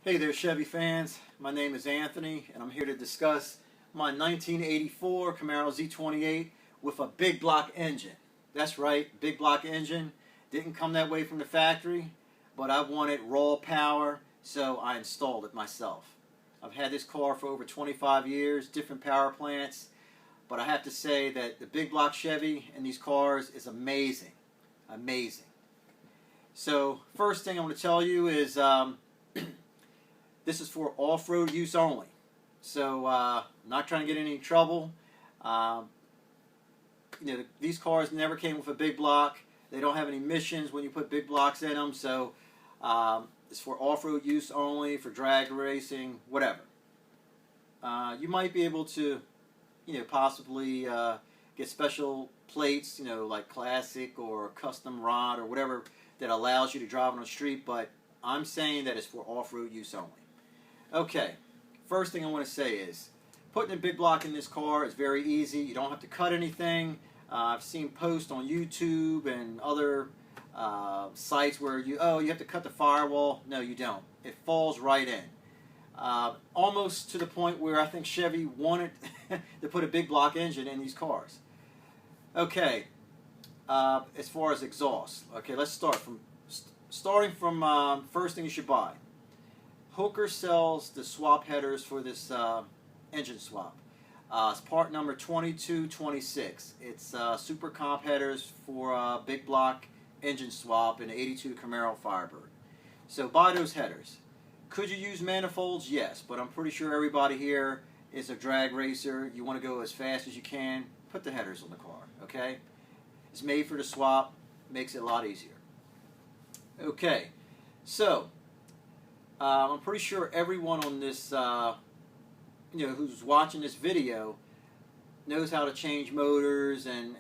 Hey there, Chevy fans. My name is Anthony, and I'm here to discuss my 1984 Camaro Z28 with a big block engine. That's right, big block engine. Didn't come that way from the factory, but I wanted raw power, so I installed it myself. I've had this car for over 25 years, different power plants, but I have to say that the big block Chevy in these cars is amazing. Amazing. So, first thing I'm going to tell you is this is for off-road use only. So, not trying to get in any trouble. These cars never came with a big block. They don't have any emissions when you put big blocks in them. So, it's for off-road use only, for drag racing, whatever. You might be able to, possibly get special plates, like classic or custom rod or whatever that allows you to drive on the street. But I'm saying that it's for off-road use only. Okay, first thing I want to say is putting a big block in this car is very easy. You don't have to cut anything. I've seen posts on YouTube and other sites where you have to cut the firewall. No, you don't. It falls right in. Almost to the point where I think Chevy wanted to put a big block engine in these cars. Okay, as far as exhaust. Okay, let's start from first thing you should buy. Hooker sells the swap headers for this engine swap. It's part number 2226. It's super comp headers for big block engine swap in the 82 Camaro Firebird. So buy those headers. Could you use manifolds? Yes, but I'm pretty sure everybody here is a drag racer. You want to go as fast as you can. Put the headers on the car, okay? It's made for the swap. Makes it a lot easier. Okay, so I'm pretty sure everyone on this, who's watching this video knows how to change motors and,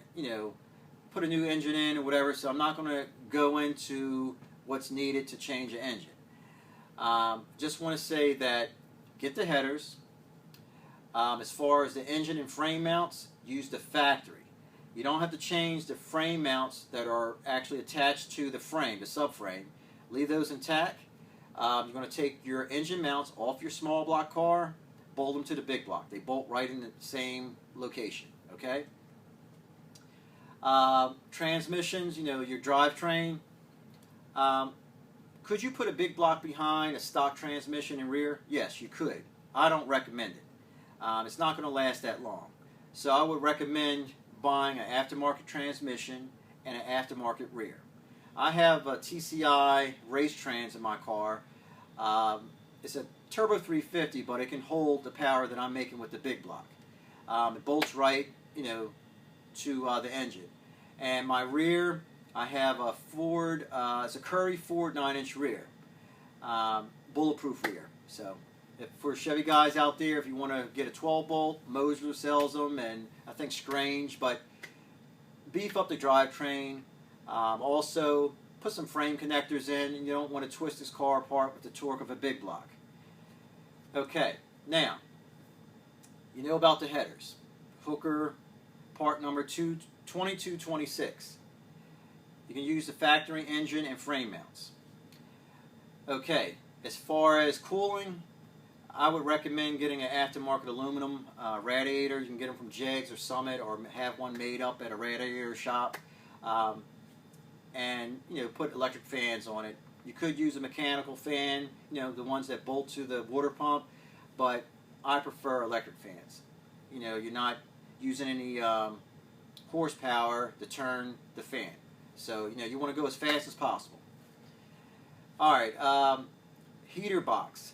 put a new engine in or whatever, so I'm not going to go into what's needed to change an engine. Just want to say that get the headers. As far as the engine and frame mounts, use the factory. You don't have to change the frame mounts that are actually attached to the frame, the subframe. Leave those intact. You're going to take your engine mounts off your small block car, bolt them to the big block. They bolt right in the same location, okay? Transmissions, your drivetrain. Could you put a big block behind a stock transmission and rear? Yes, you could. I don't recommend it. It's not going to last that long. So I would recommend buying an aftermarket transmission and an aftermarket rear. I have a TCI race trans in my car. It's a turbo 350, but it can hold the power that I'm making with the big block. It bolts right, to the engine. And my rear, I have a Ford, it's a Curry Ford 9-inch rear, bulletproof rear. So, for Chevy guys out there, if you want to get a 12-bolt, Moser sells them, and I think Strange, but beef up the drivetrain. Also, put some frame connectors in, and you don't want to twist this car apart with the torque of a big block. Okay, now, you know about the headers. Hooker, part number 2226. You can use the factory engine and frame mounts. Okay, as far as cooling, I would recommend getting an aftermarket aluminum radiator. You can get them from Jegs or Summit, or have one made up at a radiator shop. And put electric fans on it. You could use a mechanical fan, the ones that bolt to the water pump, but I prefer electric fans. You're not using any horsepower to turn the fan. So, you want to go as fast as possible. Alright, heater box.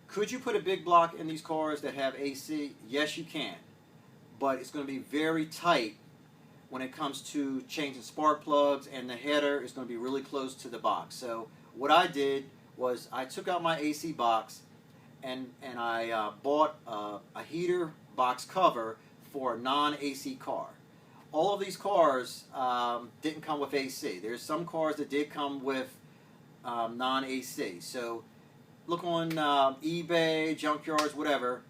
Could you put a big block in these cars that have AC? Yes, you can. But it's going to be very tight when it comes to changing spark plugs, and the header is going to be really close to the box. So what I did was I took out my AC box and I bought a heater box cover for a non-AC car. All of these cars didn't come with AC. There's some cars that did come with non-AC. So look on eBay, junkyards, whatever.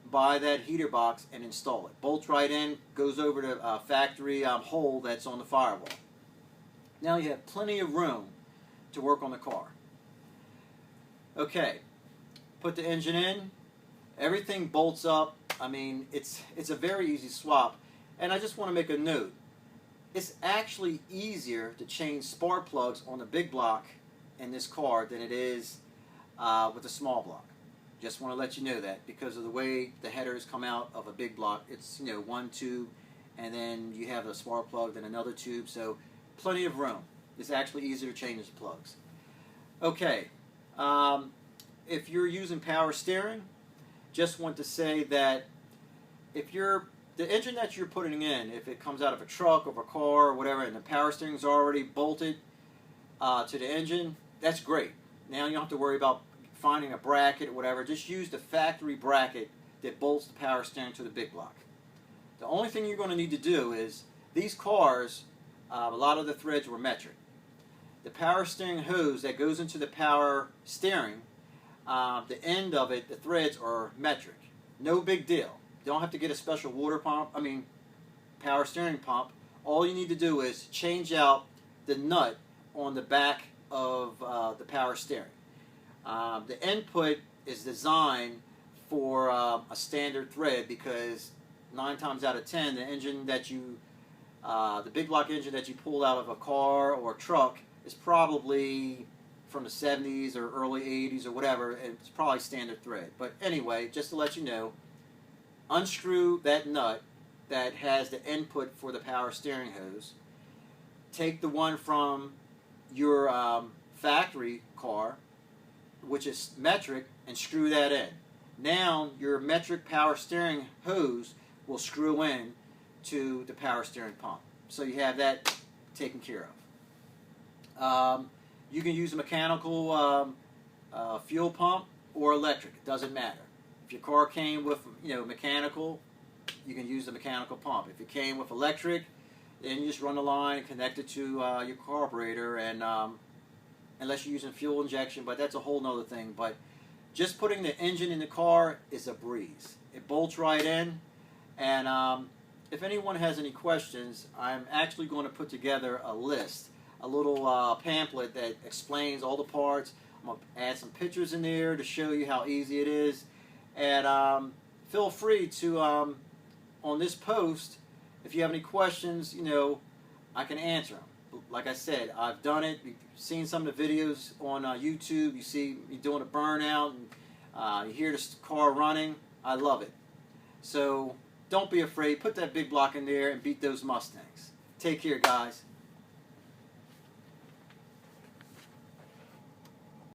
Buy that heater box and install it. Bolts right in, goes over to a factory hole that's on the firewall. Now you have plenty of room to work on the car. Okay, put the engine in. Everything bolts up. I mean, it's a very easy swap. And I just want to make a note. It's actually easier to change spark plugs on the big block in this car than it is with the small block. Just want to let you know that because of the way the headers come out of a big block. It's, you know, one tube, and then you have a spark plug, then another tube, so plenty of room. It's actually easier to change the plugs. Okay, if you're using power steering, just want to say that if the engine that you're putting in, if it comes out of a truck or a car or whatever, and the power steering is already bolted to the engine, that's great. Now you don't have to worry about finding a bracket or whatever. Just use the factory bracket that bolts the power steering to the big block. The only thing you're going to need to do is, these cars, a lot of the threads were metric. The power steering hose that goes into the power steering, the end of it, the threads are metric. No big deal. You don't have to get a special water pump, power steering pump. All you need to do is change out the nut on the back of the power steering. The input is designed for a standard thread because 9 times out of 10, the engine that the big block engine that you pull out of a car or a truck is probably from the 70s or early 80s or whatever, and it's probably standard thread. But anyway, just to let you know, unscrew that nut that has the input for the power steering hose. Take the one from your factory car, which is metric, and screw that in. Now your metric power steering hose will screw in to the power steering pump. So you have that taken care of. You can use a mechanical fuel pump or electric. It doesn't matter. If your car came with mechanical, you can use the mechanical pump. If it came with electric, then you just run the line and connect it to your carburetor, and unless you're using fuel injection, but that's a whole nother thing. But just putting the engine in the car is a breeze. It bolts right in, and if anyone has any questions, I'm actually going to put together a list, a little pamphlet that explains all the parts. I'm going to add some pictures in there to show you how easy it is. And feel free to, on this post, if you have any questions, I can answer them. Like I said, I've done it. You've seen some of the videos on YouTube. You see me doing a burnout, and you hear this car running. I love it. So don't be afraid. Put that big block in there and beat those Mustangs. Take care, guys.